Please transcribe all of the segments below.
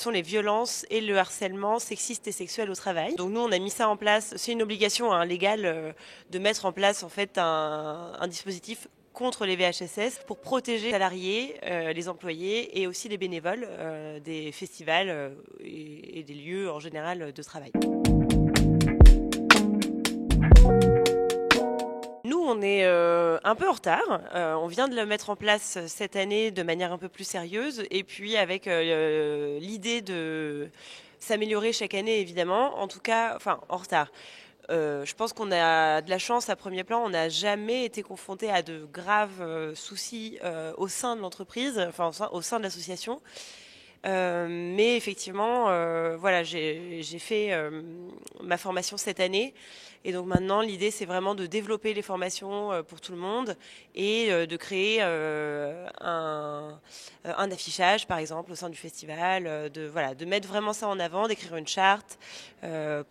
sont les violences et le harcèlement sexiste et sexuel au travail. Donc nous, on a mis ça en place. C'est une obligation légale de mettre en place en fait un dispositif contre les VHSS pour protéger les salariés, les employés et aussi les bénévoles des festivals et des lieux en général de travail. Nous, on est un peu en retard. On vient de le mettre en place cette année de manière un peu plus sérieuse et puis avec l'idée de s'améliorer chaque année, évidemment. En tout cas, enfin, en retard. Je pense qu'on a de la chance à premier plan. On n'a jamais été confronté à de graves soucis au sein de l'entreprise, enfin au sein de l'association. Mais effectivement, voilà, j'ai fait ma formation cette année. Et donc maintenant, l'idée, c'est vraiment de développer les formations pour tout le monde et de créer un affichage, par exemple, au sein du festival, voilà, de mettre vraiment ça en avant, d'écrire une charte voilà,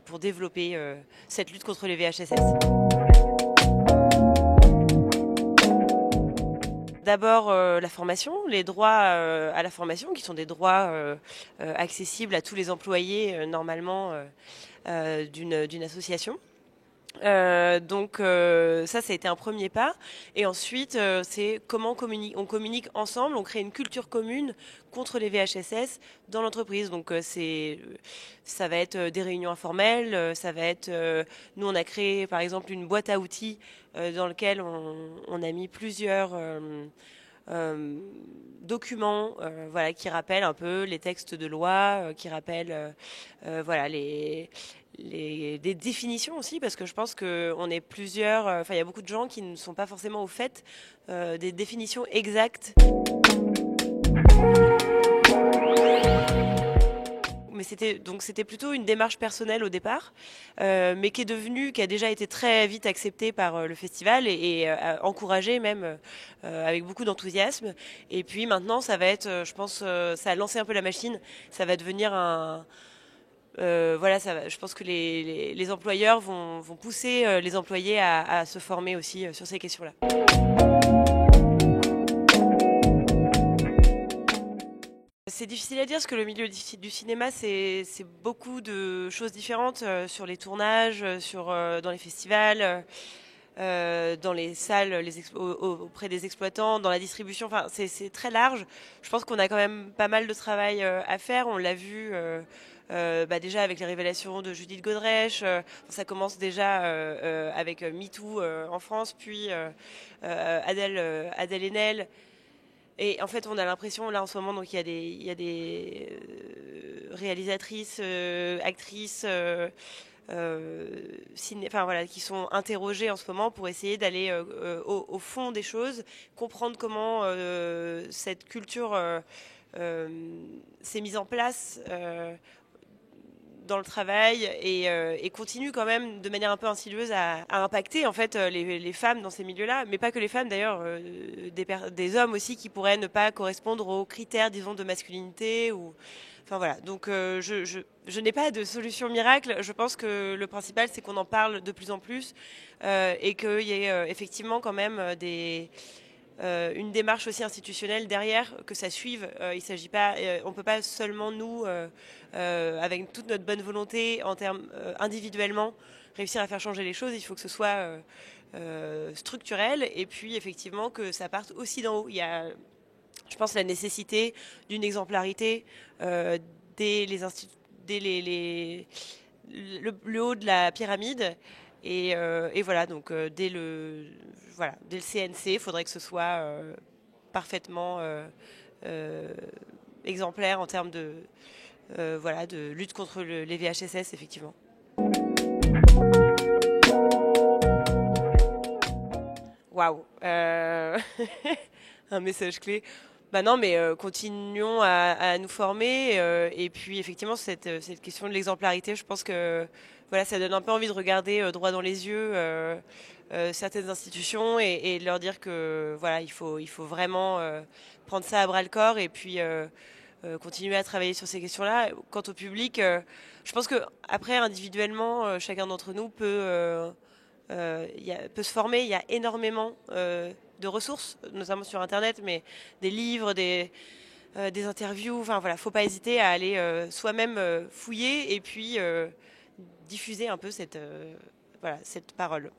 pour développer cette lutte contre les VHSS. D'abord la formation, les droits à la formation, qui sont des droits accessibles à tous les employés normalement d'une association. Donc ça a été un premier pas. Et ensuite, c'est comment on communique ensemble, on crée une culture commune contre les VHSS dans l'entreprise. Donc ça va être des réunions informelles, ça va être... nous, on a créé par exemple une boîte à outils dans laquelle on a mis plusieurs... documents voilà, qui rappellent un peu les textes de loi, qui rappellent voilà, des définitions aussi, parce que je pense qu'on est plusieurs, enfin il y a beaucoup de gens qui ne sont pas forcément au fait des définitions exactes. Mais c'était plutôt une démarche personnelle au départ, mais qui a déjà été très vite acceptée par le festival et encouragée même avec beaucoup d'enthousiasme. Et puis maintenant, ça va être, je pense, ça a lancé un peu la machine. Ça va devenir voilà, je pense que les employeurs vont pousser les employés à se former aussi sur ces questions-là. C'est difficile à dire parce que le milieu du cinéma, c'est beaucoup de choses différentes sur les tournages, dans les festivals, dans les salles, auprès des exploitants, dans la distribution. Enfin, c'est très large. Je pense qu'on a quand même pas mal de travail à faire. On l'a vu déjà avec les révélations de Judith Godrèche. Ça commence déjà avec MeToo en France, puis Adèle Haenel. Et en fait, on a l'impression, là, en ce moment, donc il y a des réalisatrices, actrices, enfin voilà, qui sont interrogées en ce moment pour essayer d'aller au fond des choses, comprendre comment cette culture s'est mise en place dans le travail et continue quand même de manière un peu insidieuse à impacter en fait les femmes dans ces milieux-là, mais pas que les femmes d'ailleurs, des hommes aussi qui pourraient ne pas correspondre aux critères, disons, de masculinité ou enfin voilà. Donc je n'ai pas de solution miracle. Je pense que le principal c'est qu'on en parle de plus en plus et qu'il y ait effectivement quand même une démarche aussi institutionnelle derrière, que ça suive. Il s'agit pas, on peut pas seulement nous, avec toute notre bonne volonté en termes individuellement, réussir à faire changer les choses. Il faut que ce soit structurel et puis effectivement que ça parte aussi d'en haut. Il y a, je pense, la nécessité d'une exemplarité dès le haut de la pyramide. Et voilà, donc dès le CNC, il faudrait que ce soit parfaitement euh, exemplaire en termes voilà, de lutte contre les VHSS, effectivement. Waouh. Un message clé. Bah non, mais continuons à nous former. Et puis, effectivement, cette question de l'exemplarité, je pense que voilà, ça donne un peu envie de regarder droit dans les yeux certaines institutions et de leur dire que voilà, il faut vraiment prendre ça à bras le corps et puis continuer à travailler sur ces questions-là. Quant au public, je pense que après, individuellement, chacun d'entre nous peut se former. Il y a énormément de ressources, notamment sur Internet, mais des livres, des interviews. Enfin voilà, faut pas hésiter à aller soi-même fouiller et puis diffuser un peu cette parole.